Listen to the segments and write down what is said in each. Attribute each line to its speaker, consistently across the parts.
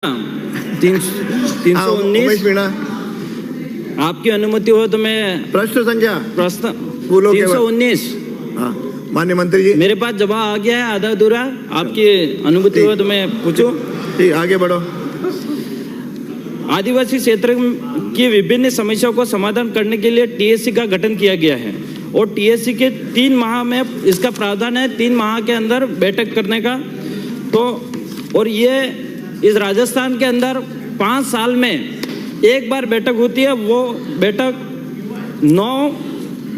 Speaker 1: 319 आपकी अनुमति हो तो मैं
Speaker 2: प्रश्न
Speaker 1: 319
Speaker 2: माननीय मंत्री जी,
Speaker 1: मेरे पास जवाब आ गया है आधा अधूरा। आपकी अनुमति हो तो मैं पूछूं।
Speaker 2: ठीक, आगे बढ़ो।
Speaker 1: आदिवासी क्षेत्र की विभिन्न समस्याओं को समाधान करने के लिए टीएससी का गठन किया गया है और टीएससी के 3 माह में इसका प्रावधान है 3 माह के अंदर बैठक करने का। तो और ये इस राजस्थान के अंदर 5 साल में एक बार बैठक होती है। वो बैठक 9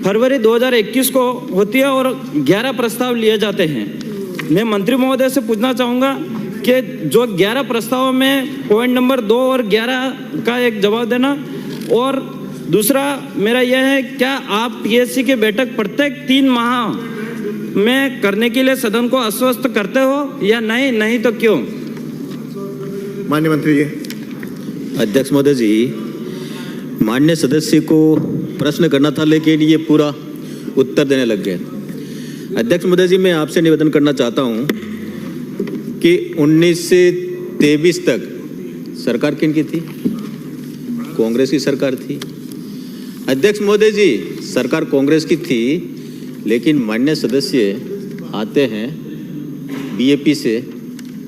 Speaker 1: फरवरी 2021 को होती है और 11 प्रस्ताव लिए जाते हैं। मैं मंत्री महोदय से पूछना चाहूँगा कि जो 11 प्रस्तावों में पॉइंट नंबर 2 और 11 का एक जवाब देना। और दूसरा मेरा यह है, क्या आप टीएससी की बैठक प्रत्येक 3 माह में करने के लिए सदन को आश्वस्त करते हो या नहीं तो क्यों?
Speaker 2: माननीय मंत्री जी।
Speaker 3: अध्यक्ष महोदय जी, माननीय सदस्य को प्रश्न करना था लेकिन ये पूरा उत्तर देने लग गए। अध्यक्ष महोदय जी, मैं आपसे निवेदन करना चाहता हूँ कि 19 से 23 तक सरकार किनकी थी? कांग्रेस की सरकार थी। अध्यक्ष महोदय जी, सरकार कांग्रेस की थी, लेकिन माननीय सदस्य आते हैं बीएपी से।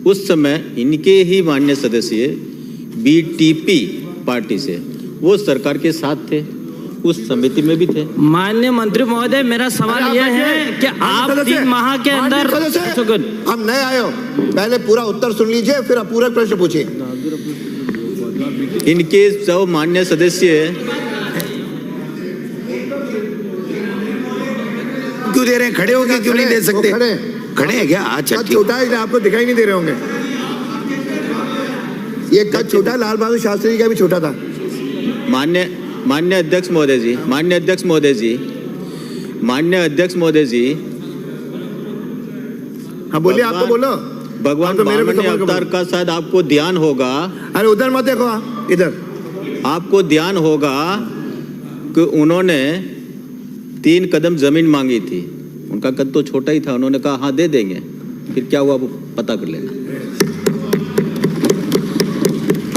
Speaker 3: उस समय इनके ही माननीय सदस्य बीटीपी पार्टी से, वो सरकार के साथ थे, उस समिति में भी थे।
Speaker 1: माननीय मंत्री महोदय, मेरा सवाल यह है कि आप 3 माह के अंदर,
Speaker 2: हम नए आए हो, पहले पूरा उत्तर सुन लीजिए फिर आप पूरा प्रश्न पूछिए।
Speaker 3: इनके सब माननीय सदस्य
Speaker 4: क्यों दे रहे हैं? खड़े होके क्यों नहीं दे सकते? खड़े हैं क्या? अच्छा,
Speaker 2: छोटा है, आपको दिखाई नहीं दे रहे होंगे। ये कद छोटा, लाल बहादुर शास्त्री जी का भी छोटा था।
Speaker 3: माननीय अध्यक्ष महोदय जी, माननीय अध्यक्ष महोदय जी, माननीय अध्यक्ष महोदय जी,
Speaker 2: हाँ बोलिए, आप तो बोलो।
Speaker 3: भगवान वामन अवतार का शायद आपको ध्यान होगा।
Speaker 2: अरे उधर मत देखो, इधर
Speaker 3: आपको ध्यान होगा कि उन्होंने 3 कदम जमीन मांगी थी। उनका कद तो छोटा ही था, उन्होंने कहा हाँ दे देंगे। फिर क्या हुआ वो पता कर लेना।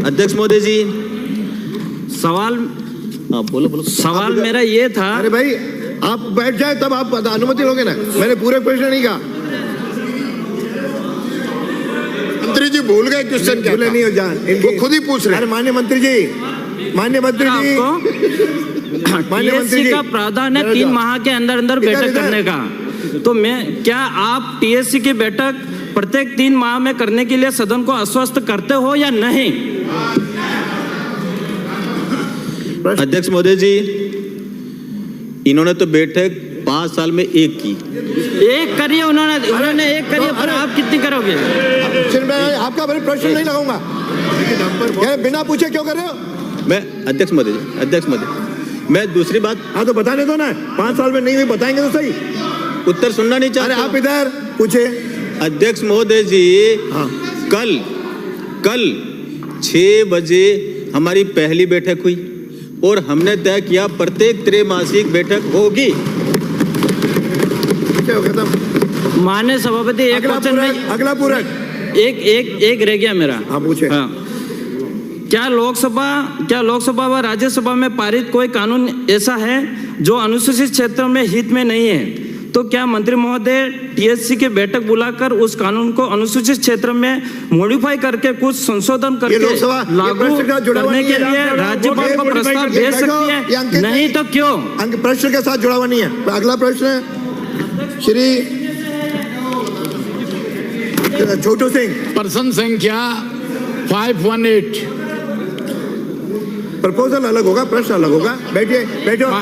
Speaker 3: अध्यक्ष महोदय जी,
Speaker 1: सवाल,
Speaker 3: हाँ बोलो।
Speaker 1: सवाल मेरा ये था।
Speaker 2: अरे भाई आप बैठ जाए तब आप अनुमति लोगे ना। मैंने पूरे प्रश्न नहीं कहा।
Speaker 4: मंत्री जी भूल गए क्वेश्चन क्या?
Speaker 2: नहीं हो जान,
Speaker 4: वो खुद ही पूछ रहे हैं।
Speaker 2: अरे माननीय मंत्री जी, माननीय मंत्री जी,
Speaker 1: टीएससी का प्रावधान है 3 माह के अंदर बैठक करने का। तो क्या आप टीएससी की बैठक प्रत्येक 3 माह में करने के लिए सदन को आश्वस्त करते हो या नहीं?
Speaker 3: अध्यक्ष महोदय जी, इन्होंने तो बैठक 5 साल में एक की।
Speaker 1: एक करिए, उन्होंने एक करिए, पर आप कितनी करोगे?
Speaker 2: आपका प्रश्न नहीं लगाऊंगा। बिना पूछे क्यों कर रहे हो?
Speaker 3: मैं अध्यक्ष महोदय जी, मैं दूसरी बात।
Speaker 2: हाँ तो बताने दो ना, 5 साल में नहीं हुई, बताएंगे तो सही।
Speaker 3: उत्तर सुनना नहीं चाहते?
Speaker 2: अरे आप इधर पूछे।
Speaker 3: अध्यक्ष महोदय जी,
Speaker 2: हाँ।
Speaker 3: कल 6 बजे हमारी पहली बैठक हुई और हमने तय किया प्रत्येक त्रैमासिक बैठक होगी।
Speaker 1: माननीय सभापति, एक
Speaker 2: अगला पूरक
Speaker 1: एक रह गया मेरा।
Speaker 2: हाँ पूछे।
Speaker 1: हाँ। क्या लोकसभा व राज्यसभा में पारित कोई कानून ऐसा है जो अनुसूचित क्षेत्रों में हित में नहीं है? तो क्या मंत्री महोदय टीएससी की बैठक बुलाकर उस कानून को अनुसूचित क्षेत्र में मॉडिफाई करके कुछ संशोधन करके लागू करने के लिए राज्यपाल को प्रस्ताव भेज सकती है? नहीं तो क्यों?
Speaker 2: प्रश्न के साथ जुड़ा हुआ नहीं है। अगला प्रश्न है श्री छोटू सिंह,
Speaker 4: प्रश्न संख्या 518।
Speaker 2: प्रपोजल अलग होगा, प्रश्न अलग होगा। बैठिए।